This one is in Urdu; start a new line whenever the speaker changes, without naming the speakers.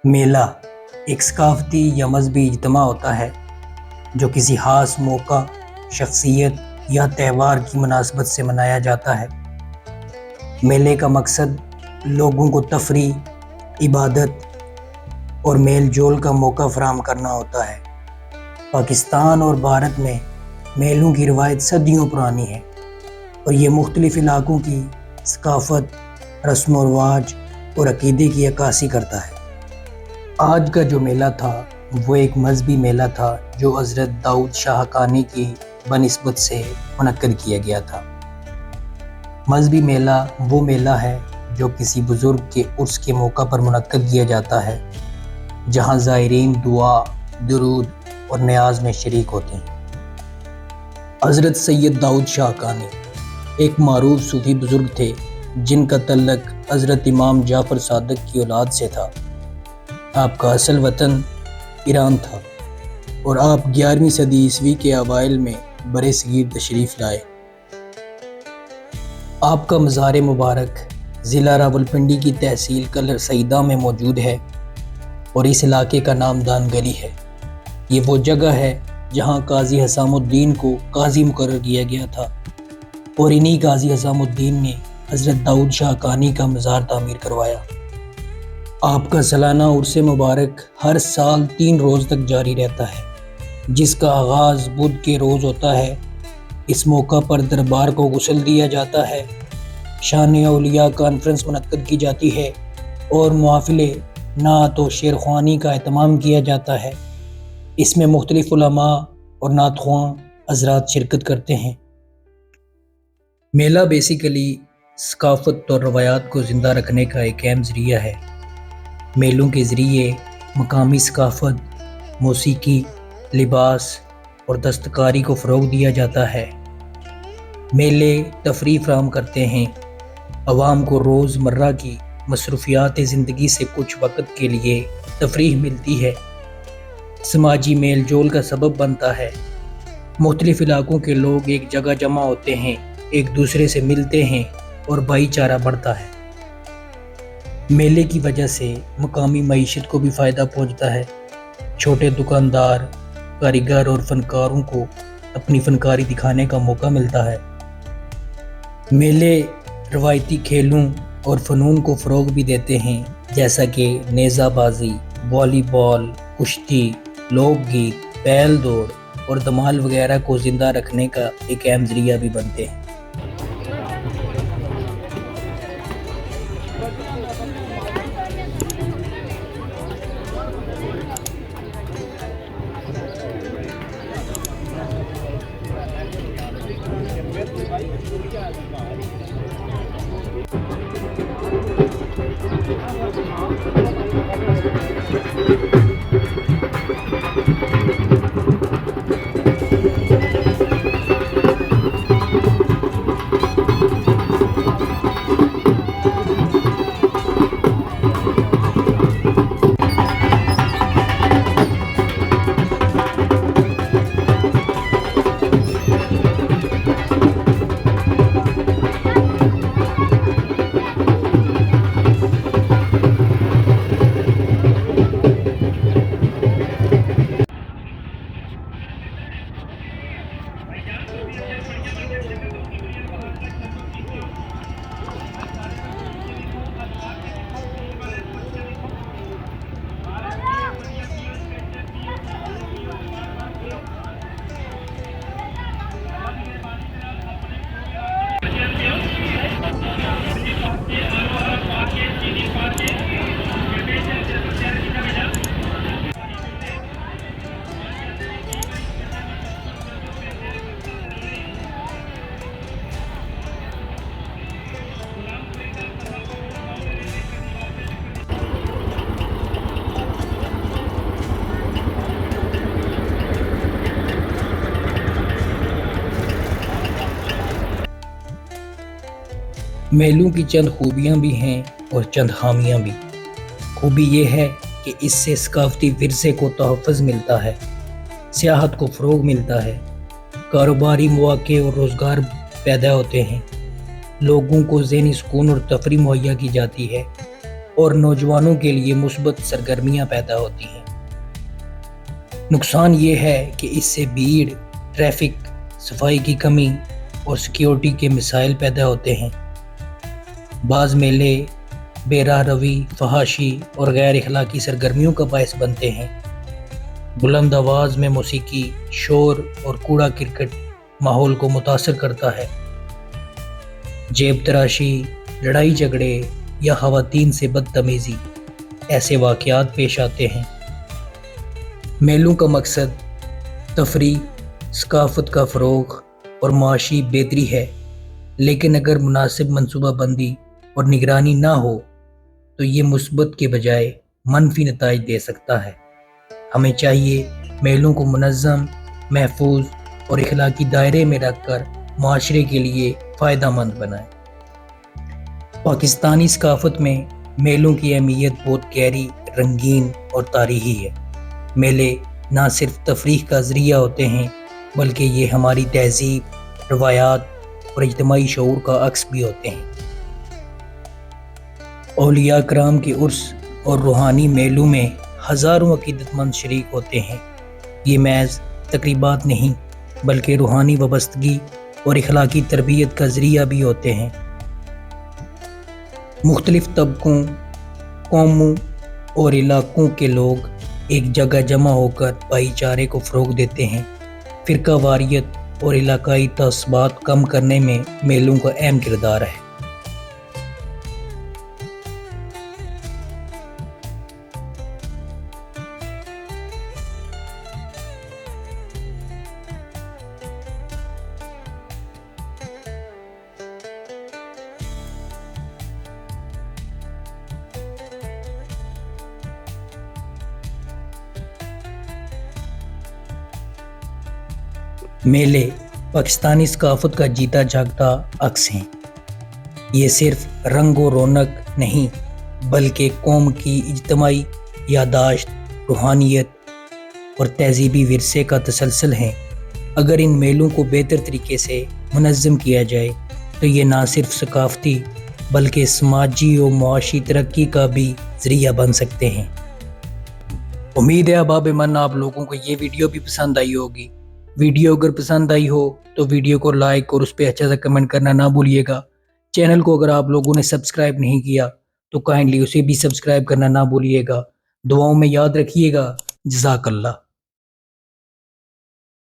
میلہ ایک ثقافتی یا مذہبی اجتماع ہوتا ہے جو کسی خاص موقع، شخصیت یا تہوار کی مناسبت سے منایا جاتا ہے۔ میلے کا مقصد لوگوں کو تفریح، عبادت اور میل جول کا موقع فراہم کرنا ہوتا ہے۔ پاکستان اور بھارت میں میلوں کی روایت صدیوں پرانی ہے اور یہ مختلف علاقوں کی ثقافت، رسم و رواج اور عقیدے کی عکاسی کرتا ہے۔ آج کا جو میلہ تھا وہ ایک مذہبی میلہ تھا جو حضرت داؤد شاہ حقانی کی بنسبت سے منعقد کیا گیا تھا۔ مذہبی میلہ وہ میلہ ہے جو کسی بزرگ کے عرس کے موقع پر منعقد کیا جاتا ہے، جہاں زائرین دعا، درود اور نیاز میں شریک ہوتے ہیں۔ حضرت سید داؤد شاہ حقانی ایک معروف صوفی بزرگ تھے جن کا تعلق حضرت امام جعفر صادق کی اولاد سے تھا۔ آپ کا اصل وطن ایران تھا اور آپ 11ویں صدی عیسوی کے اوائل میں برِ صغیر تشریف لائے۔ آپ کا مزار مبارک ضلع راولپنڈی کی تحصیل کلر سیدہ میں موجود ہے اور اس علاقے کا نام دان گلی ہے۔ یہ وہ جگہ ہے جہاں قاضی حسام الدین کو قاضی مقرر کیا گیا تھا اور انہی قاضی حسام الدین نے حضرت داؤد شاہ حقانی کا مزار تعمیر کروایا۔ آپ کا سالانہ عرس مبارک ہر سال 3 روز تک جاری رہتا ہے، جس کا آغاز بدھ کے روز ہوتا ہے۔ اس موقع پر دربار کو غسل دیا جاتا ہے، شان اولیاء کانفرنس منعقد کی جاتی ہے اور محافلے، نعت و شعر خوانی کا اہتمام کیا جاتا ہے۔ اس میں مختلف علماء اور نعت خواں حضرات شرکت کرتے ہیں۔ میلہ بیسیکلی ثقافت اور روایات کو زندہ رکھنے کا ایک اہم ذریعہ ہے۔ میلوں کے ذریعے مقامی ثقافت، موسیقی، لباس اور دستکاری کو فروغ دیا جاتا ہے۔ میلے تفریح فراہم کرتے ہیں، عوام کو روز مرہ کی مصروفیات زندگی سے کچھ وقت کے لیے تفریح ملتی ہے، سماجی میل جول کا سبب بنتا ہے۔ مختلف علاقوں کے لوگ ایک جگہ جمع ہوتے ہیں، ایک دوسرے سے ملتے ہیں اور بھائی چارہ بڑھتا ہے۔ میلے کی وجہ سے مقامی معیشت کو بھی فائدہ پہنچتا ہے۔ چھوٹے دکاندار، کاریگر اور فنکاروں کو اپنی فنکاری دکھانے کا موقع ملتا ہے۔ میلے روایتی کھیلوں اور فنون کو فروغ بھی دیتے ہیں، جیسا کہ نیزہ بازی، والی بال، کشتی، لوک گیت، بیل دوڑ اور دھمال وغیرہ کو زندہ رکھنے کا ایک اہم ذریعہ بھی بنتے ہیں۔ میلوں کی چند خوبیاں بھی ہیں اور چند خامیاں بھی۔ خوبی یہ ہے کہ اس سے ثقافتی ورثے کو تحفظ ملتا ہے، سیاحت کو فروغ ملتا ہے، کاروباری مواقع اور روزگار پیدا ہوتے ہیں، لوگوں کو ذہنی سکون اور تفریح مہیا کی جاتی ہے۔ اور نوجوانوں کے لیے مثبت سرگرمیاں پیدا ہوتی ہیں۔ نقصان یہ ہے کہ اس سے بھیڑ، ٹریفک، صفائی کی کمی اور سیکیورٹی کے مسائل پیدا ہوتے ہیں۔ بعض میلے بے راہ روی، فحاشی اور غیر اخلاقی سرگرمیوں کا باعث بنتے ہیں۔ بلند آواز میں موسیقی، شور اور کوڑا کرکٹ ماحول کو متاثر کرتا ہے۔ جیب تراشی، لڑائی جھگڑے یا خواتین سے بدتمیزی ایسے واقعات پیش آتے ہیں۔ میلوں کا مقصد تفریح، ثقافت کا فروغ اور معاشی بہتری ہے، لیکن اگر مناسب منصوبہ بندی اور نگرانی نہ ہو تو یہ مثبت کے بجائے منفی نتائج دے سکتا ہے۔ ہمیں چاہیے میلوں کو منظم، محفوظ اور اخلاقی دائرے میں رکھ کر معاشرے کے لیے فائدہ مند بنائیں۔ پاکستانی ثقافت میں میلوں کی اہمیت بہت گہری، رنگین اور تاریخی ہے۔ میلے نہ صرف تفریح کا ذریعہ ہوتے ہیں بلکہ یہ ہماری تہذیب، روایات اور اجتماعی شعور کا عکس بھی ہوتے ہیں۔ اولیاء کرام کے عرس اور روحانی میلوں میں ہزاروں عقیدت مند شریک ہوتے ہیں۔ یہ محض تقریبات نہیں بلکہ روحانی وابستگی اور اخلاقی تربیت کا ذریعہ بھی ہوتے ہیں۔ مختلف طبقوں، قوموں اور علاقوں کے لوگ ایک جگہ جمع ہو کر بھائی چارے کو فروغ دیتے ہیں۔ فرقہ واریت اور علاقائی تعصبات کم کرنے میں میلوں کا اہم کردار ہے۔ میلے پاکستانی ثقافت کا جیتا جاگتا عکس ہیں۔ یہ صرف رنگ و رونق نہیں بلکہ قوم کی اجتماعی یادداشت، روحانیت اور تہذیبی ورثے کا تسلسل ہیں۔ اگر ان میلوں کو بہتر طریقے سے منظم کیا جائے تو یہ نہ صرف ثقافتی بلکہ سماجی و معاشی ترقی کا بھی ذریعہ بن سکتے ہیں۔ امید ہے احباب من آپ لوگوں کو یہ ویڈیو بھی پسند آئی ہوگی۔ ویڈیو اگر پسند آئی ہو تو ویڈیو کو لائک اور اس پہ اچھا سا کمنٹ کرنا نہ بھولیے گا۔ چینل کو اگر آپ لوگوں نے سبسکرائب نہیں کیا تو کائنڈلی اسے بھی سبسکرائب کرنا نہ بھولیے گا۔ دعاؤں میں یاد رکھیے گا۔ جزاک اللہ۔